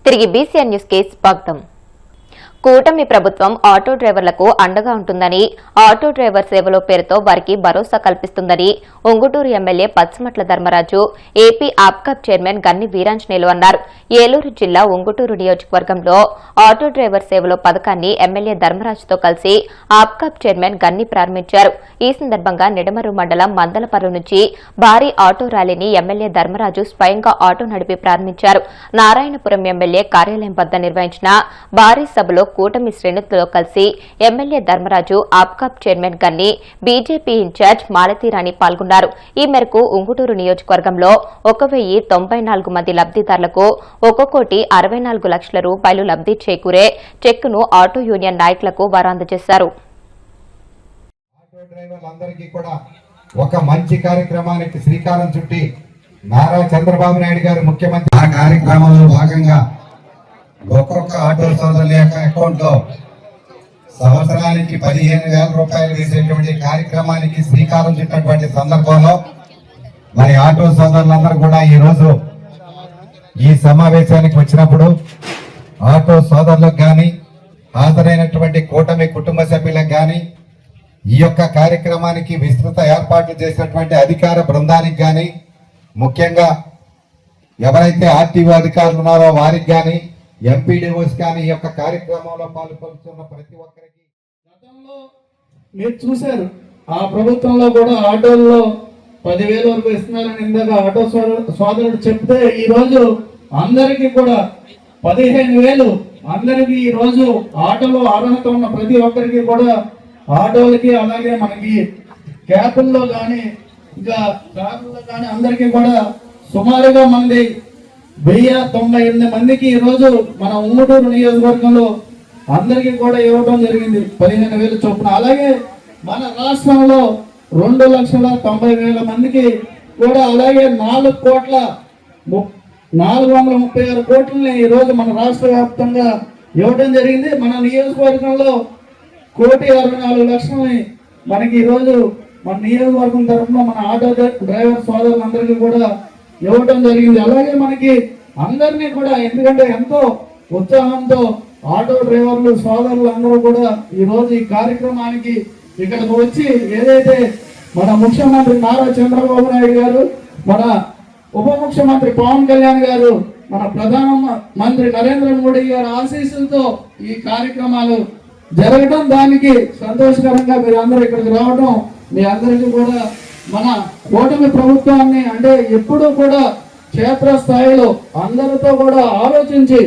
తిరిగి BCN news కి స్వాగతం. కూటమి ప్రభుత్వం ఆటో డ్రైవర్లకు అండగా ఉంటుందని, ఆటో డ్రైవర్ సేవలో పేరుతో వారికి భరోసా కల్పిస్తుందని Unguturu MLA Pachimatla Dharmaraju, AP APCOB chairman Ganni Veeranjaneyulu అన్నారు. ఏలూరు జిల్లా ఉంగుటూరు నియోజకవర్గంలో ఆటో డ్రైవర్ సేవలో పథకాన్ని ఎమ్మెల్యే ధర్మరాజుతో కలిసి ఆప్కాబ్ చైర్మన్ గన్ని ప్రారంభించారు. ఈ సందర్భంగా నిడమరు మండలం మందలపర్రు నుంచి భారీ ఆటో ర్యాలీని ఎమ్మెల్యే ధర్మరాజు స్వయంగా ఆటో నడిపి ప్రారంభించారు. నారాయణపురం ఎమ్మెల్యే కార్యాలయం వద్ద నిర్వహించిన భారీ సభలో కూటమి శ్రేణులతో కలిసి ఎమ్మెల్యే ధర్మరాజు, ఆప్కాబ్ చైర్మన్ గన్ని, బీజేపీ ఇన్ఛార్జ్ మాలతీరాణి పాల్గొన్నారు. ఈ మేరకు ఉంగుటూరు నియోజకవర్గంలో 1094 మంది లబ్దిదారులకు 1,64,00,000 రూపాయలు లబ్ది చేకూరే చెక్కును ఆటో యూనియన్ నాయకులకు వారు అందజేశారు. ఒక మంచి కార్యక్రమానికి శ్రీకారం చుట్టి నారా చంద్రబాబు నాయుడు గారు ముఖ్యమంత్రి ఆ కార్యక్రమంలో భాగంగా ఒక్కొక్క ఆటో సోదరుల యొక్క అకౌంట్ లో సంవత్సరానికి 15,000 రూపాయలు వేసేటువంటి కార్యక్రమానికి శ్రీకారం చుట్టినటువంటి సందర్భంలో మరి ఆటో సోదరులందరూ కూడా ఈ రోజు ఈ సమావేశానికి వచ్చినప్పుడు ఆటో సోదరులకు గాని హాజరైనటువంటి కూటమి కుటుంబ సభ్యులకు గాని ఈ యొక్క కార్యక్రమానికి విస్తృత ఏర్పాట్లు చేసినటువంటి అధికార బృందానికి గాని ముఖ్యంగా ఎవరైతే ఆర్టీఓ అధికారులు ఉన్నారో వారికి గాని ఎంపీడీఓస్ కానీ ఈ యొక్క కార్యక్రమంలో పాల్గొంటున్న ప్రతి ఒక్కరికి గతంలో మీరు చూశారు. ఆ ప్రభుత్వంలో కూడా ఆటోల్లో 10,000 వరకు ఇస్తున్నారని ఇందాక ఆటో సోదరుడు చెప్తే ఈ రోజు అందరికీ కూడా 15,000 అందరికీ ఈ రోజు ఆటోలో అర్హత ఉన్న ప్రతి ఒక్కరికి కూడా ఆటోలకి అలాగే మనకి క్యాబుల్లో కానీ ఇంకా కార్లలో కానీ అందరికీ కూడా సుమారుగా మంది 1,098 మందికి ఈ రోజు మన ఉంగుటూరు నియోజకవర్గంలో అందరికీ కూడా ఇవ్వడం జరిగింది 15,000 చొప్పున. అలాగే మన రాష్ట్రంలో 2,90,000 మందికి కూడా అలాగే 4,436 కోట్లని ఈ రోజు మన రాష్ట్ర వ్యాప్తంగా ఇవ్వడం జరిగింది. మన నియోజకవర్గంలో 1,64,00,000 మనకి ఈ రోజు మన నియోజకవర్గం తరఫున మన ఆటో డ్రైవర్ సోదరులందరికీ కూడా ఇవ్వటం జరిగింది. అలాగే మనకి అందరినీ కూడా ఎందుకంటే ఎంతో ఉత్సాహంతో ఆటో డ్రైవర్లు సోదరులు అందరూ కూడా ఈ రోజు ఈ కార్యక్రమానికి ఇక్కడికి వచ్చి ఏదైతే మన ముఖ్యమంత్రి నారా చంద్రబాబు నాయుడు గారు, మన ఉప ముఖ్యమంత్రి పవన్ కళ్యాణ్ గారు, మన ప్రధాన మంత్రి నరేంద్ర మోడీ గారి ఆశీస్సులతో ఈ కార్యక్రమాలు జరగడం, దానికి సంతోషకరంగా మీరు అందరూ ఇక్కడికి రావడం మీ అందరికీ కూడా మన కూటమి ప్రభుత్వాన్ని అంటే ఎప్పుడూ కూడా క్షేత్రస్థాయిలో అందరితో కూడా ఆలోచించి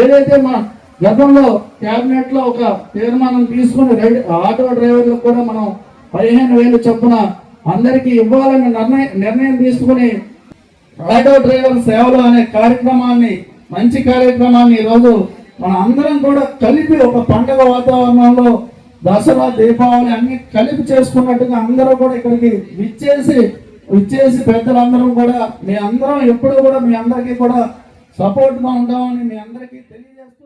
ఏదైతే మన గతంలో కేబినెట్ లో ఒక తీర్మానం తీసుకుని ఆటో డ్రైవర్లకు కూడా మనం 15,000 చొప్పున అందరికీ ఇవ్వాలని నిర్ణయం తీసుకుని ఆటో డ్రైవర్ సేవలు అనే కార్యక్రమాన్ని మంచి కార్యక్రమాన్ని ఈరోజు మన అందరం కూడా కలిపి ఒక పండుగ వాతావరణంలో దసరా, దీపావళి అన్ని కలిపి చేసుకున్నట్టుగా అందరూ కూడా ఇక్కడికి విచ్చేసి పెద్దలందరూ కూడా మీ అందరం ఎప్పుడు కూడా మీ అందరికీ కూడా సపోర్ట్ గా ఉంటామని మీ అందరికీ తెలియజేస్తూ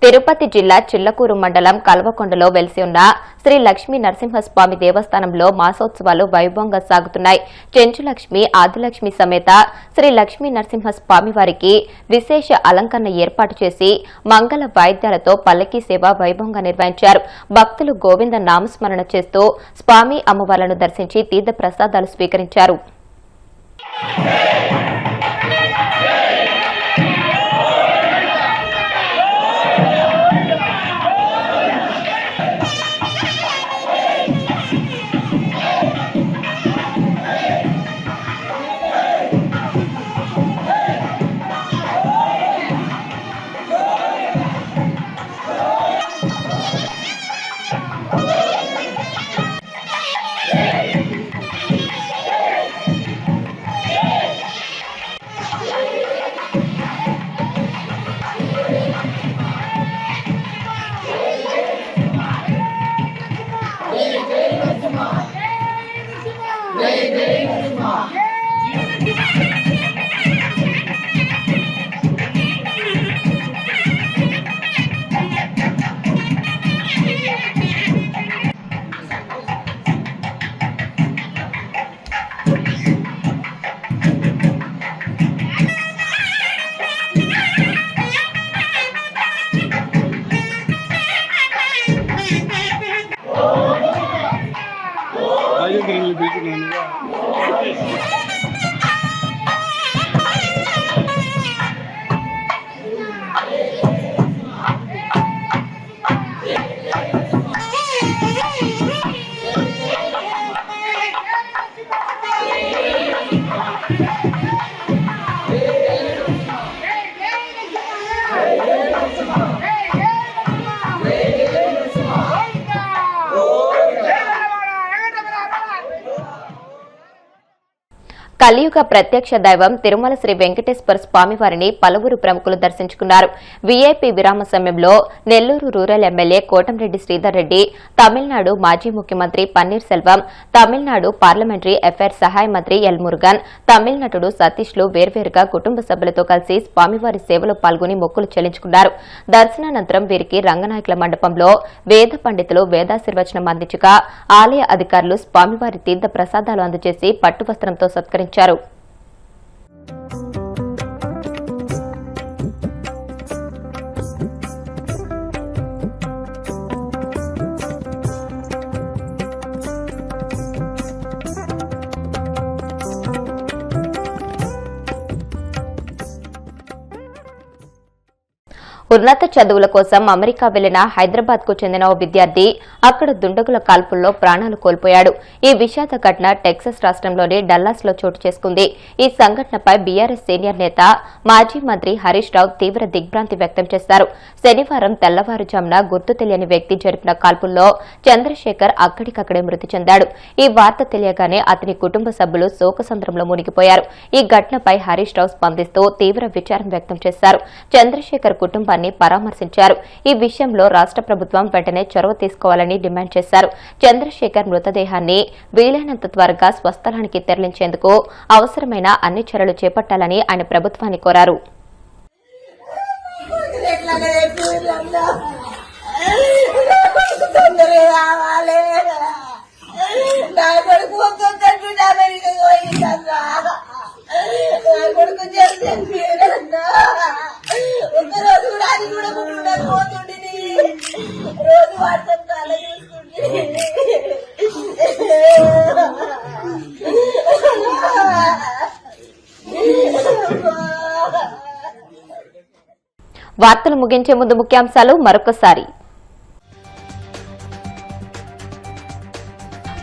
తిరుపతి జిల్లా చిల్లకూరు మండలం కల్వకొండలో వెలిసి ఉన్న శ్రీ లక్ష్మీ నరసింహస్వామి దేవస్థానంలో మాసోత్సవాలు వైభవంగా సాగుతున్నాయి. చెంచులక్ష్మి, ఆదిలక్ష్మి సమేత శ్రీ లక్ష్మీ నరసింహస్వామి వారికి విశేష అలంకరణ ఏర్పాటు చేసి మంగళ వాయిద్యాలతో పల్లకీ సేవ వైభవంగా నిర్వహించారు. భక్తులు గోవింద నామస్మరణ చేస్తూ స్వామి అమ్మవార్లను దర్శించి తీర్థ ప్రసాదాలు స్వీకరించారు. కలియుగ ప్రత్యక్ష దైవం తిరుమల శ్రీ వెంకటేశ్వర స్వామివారిని పలువురు ప్రముఖులు దర్శించుకున్నారు. వీఐపీ విరామ సమయంలో నెల్లూరు రూరల్ ఎమ్మెల్యే కోటంరెడ్డి శ్రీధర్ రెడ్డి, తమిళనాడు మాజీ ముఖ్యమంత్రి పన్నీర్ సెల్వం, తమిళనాడు పార్లమెంటరీ అఫైర్స్ సహాయ మంత్రి ఎల్ మురుగన్, తమిళ నటుడు సతీష్లు వేర్వేరుగా కుటుంబ సభ్యులతో కలిసి స్వామివారి సేవలో పాల్గొని మొక్కులు చెల్లించుకున్నారు. దర్శనానంతరం వీరికి రంగనాయకుల మండపంలో వేద పండితులు వేదాశీర్వచనం అందించగా ఆలయ అధికారులు స్వామివారి తీర్థ ప్రసాదాలు అందజేసి పట్టువస్త్రంతో సత్కరించారు. ఉన్నత చదువుల కోసం అమెరికా వెళ్లిన హైదరాబాద్ కు చెందిన ఓ విద్యార్థి అక్కడ దుండగుల కాల్పుల్లో ప్రాణాలు కోల్పోయాడు. ఈ విషాద ఘటన టెక్సాస్ రాష్ట్రంలోని డల్లాస్ లో చోటు చేసుకుంది. ఈ సంఘటనపై బీఆర్ఎస్ సీనియర్ నేత మాజీ మంత్రి హరీష్ రావు తీవ్ర దిగ్భ్రాంతి వ్యక్తం చేశారు. శనివారం తెల్లవారుజామున గుర్తు తెలియని వ్యక్తి జరిపిన కాల్పుల్లో చంద్రశేఖర్ అక్కడికక్కడే మృతి చెందాడు. ఈ వార్త తెలియగానే అతని కుటుంబ సభ్యులు శోకసంద్రంలో మునిగిపోయారు. ఈ ఘటనపై హరీష్ రావు స్పందిస్తూ తీవ్ర విచారం వ్యక్తం చేశారు. చంద్రశేఖర్ కుటుంబాన్ని పరామర్శించారు. ఈ విషయంలో రాష్ట్ర ప్రభుత్వం వెంటనే చొరవ తీసుకోవాలని డిమాండ్ చేశారు. చంద్రశేఖర్ మృతదేహాన్ని వీలైనంత త్వరగా స్వస్థలానికి తరలించేందుకు అవసరమైన అన్ని చర్యలు చేపట్టాలని ఆయన ప్రభుత్వాన్ని కోరారు. రోజు కూడా అది కూడా పోతుండే రోజు వాట్సాప్ కాల్ చూసుకుంటే వార్తలు ముగించే ముందు ముఖ్యాంశాలు మరొకసారి.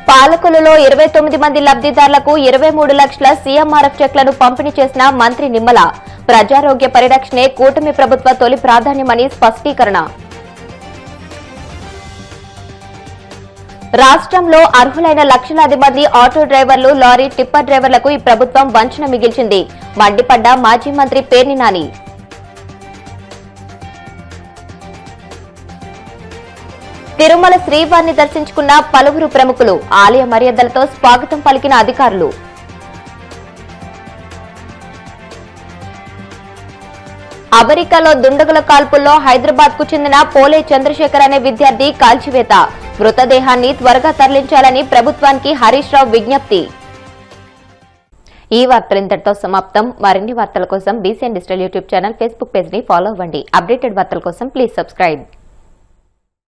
పాలకులలో 29 మంది లబ్దిదారులకు 23 లక్షల సీఎంఆర్ఎఫ్ చెక్లను పంపిణీ చేసిన మంత్రి నిమ్మల. ప్రజారోగ్య పరిరక్షణే కూటమి ప్రభుత్వ తొలి ప్రాధాన్యమని స్పష్టీకరణ. రాష్ట్రంలో అర్హులైన లక్షలాది మంది ఆటో డ్రైవర్లు, లారీ, టిప్పర్ డ్రైవర్లకు ఈ ప్రభుత్వం వంచన మిగిల్చింది. మండిపడ్డ మాజీ మంత్రి పేర్ని నాని. తిరుమల శ్రీవారిని దర్శించుకున్న పలువురు ప్రముఖులు, ఆలయ మర్యాదలతో స్వాగతం పలికిన అధికారులు. అమెరికాలో దుండగుల కాల్పుల్లో హైదరాబాద్ కు చెందిన పోలే చంద్రశేఖర్ అనే విద్యార్థి కాల్చివేత. మృతదేహాన్ని త్వరగా తరలించాలని ప్రభుత్వానికి హరీష్ రావు విజ్ఞప్తి. ఈ వార్తలు ఇంతటితో సమాప్తం. మరిన్ని వార్తల కోసం BCN digital YouTube channel, Facebook page ని ఫాలో అవ్వండి. అప్డేటెడ్ వార్తల కోసం ప్లీజ్ సబ్స్క్రైబ్.